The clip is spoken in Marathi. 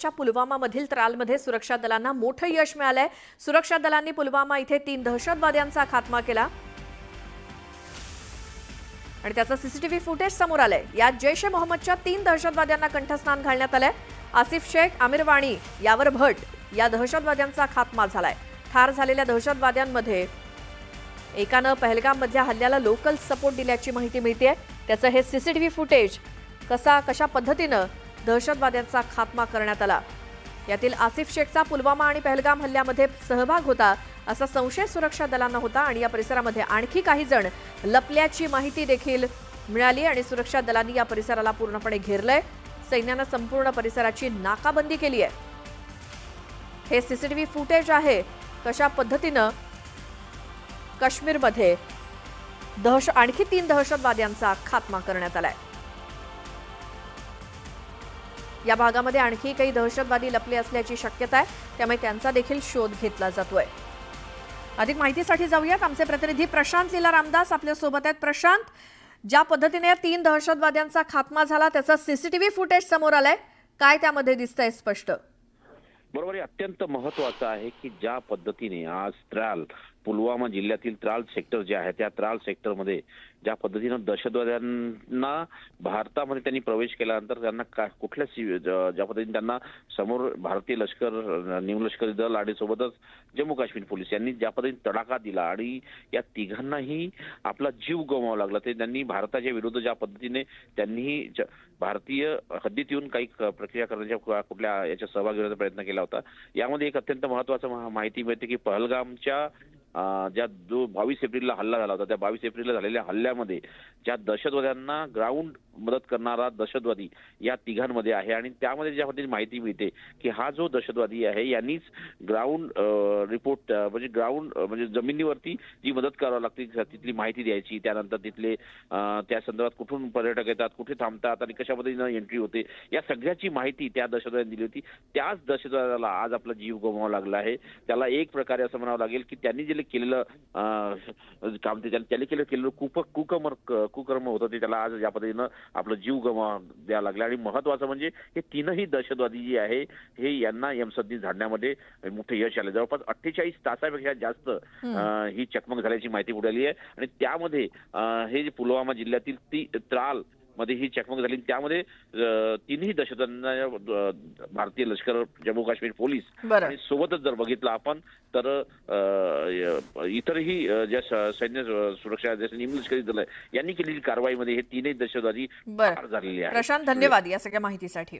च्या पुलवामामधील त्रालमध्ये सुरक्षा दलांना मोठं यश मिळालंय। सुरक्षा दलांनी पुलवामा इथे 3 दहशतवाद्यांचा खात्मा केला आणि त्याचा सीसीटीव्ही फुटेज समोर आलंय। यात जैश ए मोहम्मदच्या 3 दहशतवाद्यांना कंठस्नान घालण्यात आलंय। आसिफ शेख, आमिर वाणी, यावर भट या दहशतवाद्यांचा खात्मा झालाय। ठार झालेल्या दहशतवाद्यांमध्ये एकानं पहलगाममधल्या हल्ल्याला लोकल सपोर्ट दिल्याची माहिती मिळतेय। त्याचं हे सीसीटीव्ही फुटेज कशा पद्धतीनं दहशतवाद्यांचा खात्मा करण्यात आला। यातील आसिफ शेखचा पुलवामा आणि पहलगाम हल्ल्यामध्ये सहभाग होता असा संशय सुरक्षा दलांना होता आणि या परिसरामध्ये आणखी काही जण लपल्याची माहिती देखील मिळाली आणि सुरक्षा दलांनी या परिसराला पूर्णपणे घेरलंय। सैन्यानं संपूर्ण परिसराची नाकाबंदी केली आहे। हे सीसीटीव्ही फुटेज आहे कशा पद्धतीनं काश्मीरमध्ये आणखी 3 दहशतवाद्यांचा खात्मा करण्यात आलाय। या भागामध्ये आणखी काही दहशतवादी लपले असल्याची शक्यता आहे, त्यामुळे त्यांचा देखील शोध घेतला जातोय। अधिक माहितीसाठी जाऊयात, आमचे प्रतिनिधी प्रशांत लीला रामदास आपल्या सोबत आहेत। प्रशांत, ज्या पद्धतीने या 3 दहशतवाद्यांचा खात्मा झाला त्याचा सीसीटीव्ही फुटेज समोर आलाय, काय त्यामध्ये दिसतंय स्पष्ट? बरोबर आहे, अत्यंत महत्त्वाचं आहे की ज्या पद्धतीने आज त्राल पुलवामा जिल्ह्यातील त्राल सेक्टर जे आहे त्या त्राल सेक्टरमध्ये ज्या पद्धतीनं दहशतवाद्यांना भारतामध्ये त्यांनी प्रवेश केल्यानंतर त्यांना कुठल्या ज्या पद्धतीने त्यांना समोर भारतीय लष्कर, निमलष्करी दल आणि सोबतच जम्मू काश्मीर पोलीस यांनी ज्या पद्धतीने तडाखा दिला आणि या तिघांनाही आपला जीव गमवावा लागला, ते त्यांनी भारताच्या विरुद्ध ज्या पद्धतीने त्यांनी भारतीय हद्दीत येऊन काही प्रक्रिया करण्याच्या कुठल्या याच्या सहभागी होण्याचा प्रयत्न केला होता। यामध्ये एक अत्यंत महत्त्वाचं माहिती मिळते की पहलगामच्या ज्या जो 22 एप्रिलला हल्ला झाला होता त्या 22 एप्रिलला झालेल्या हल्ल्यामध्ये ज्या दहशतवाद्यांना ग्राउंड मदत करणारा दहशतवादी या तिघांमध्ये आहे आणि त्यामध्ये ज्या पद्धतीने माहिती मिळते की हा जो दहशतवादी आहे यांनीच ग्राउंड रिपोर्ट म्हणजे जमिनीवरती जी मदत करावी लागते तिथली माहिती द्यायची, त्यानंतर तिथले त्या संदर्भात कुठून पर्यटक येतात, कुठे थांबतात आणि कशा पद्धतीनं एंट्री होते या सगळ्याची माहिती त्या दहशतवाद्यांनी दिली होती। त्याच दहशतवाद्याला आज आपला जीव गमवावा लागला आहे। त्याला एक प्रकारे असं म्हणावं लागेल की त्यांनी जे केलेलं काम त्याने केलेलं कुकर्म होतं ते त्याला आज या पद्धतीनं आपलं जीव गमवा द्यावा लागला। आणि महत्वाचं म्हणजे हे 3ही दहशतवादी जे आहे हे यांना यमसद्दी झाडण्यामध्ये मोठे यश आले। जवळपास 48 तासापेक्षा जास्त ही चकमक झाल्याची माहिती पुढे आली आहे आणि त्यामध्ये हे जे पुलवामा जिल्ह्यातील त्राल मध्ये ही चकमक झाली, त्यामध्ये 3ही दहशतवाद्यांना भारतीय लष्कर, जम्मू काश्मीर पोलीस आणि सोबतच जर बघितलं आपण तर इतरही ज्या सैन्य सुरक्षा निमलष्करी दल आहे यांनी केलेली कारवाईमध्ये हे 3ही दहशतवादी ठार झालेले आहेत। प्रशांत, धन्यवाद या सगळ्या माहितीसाठी।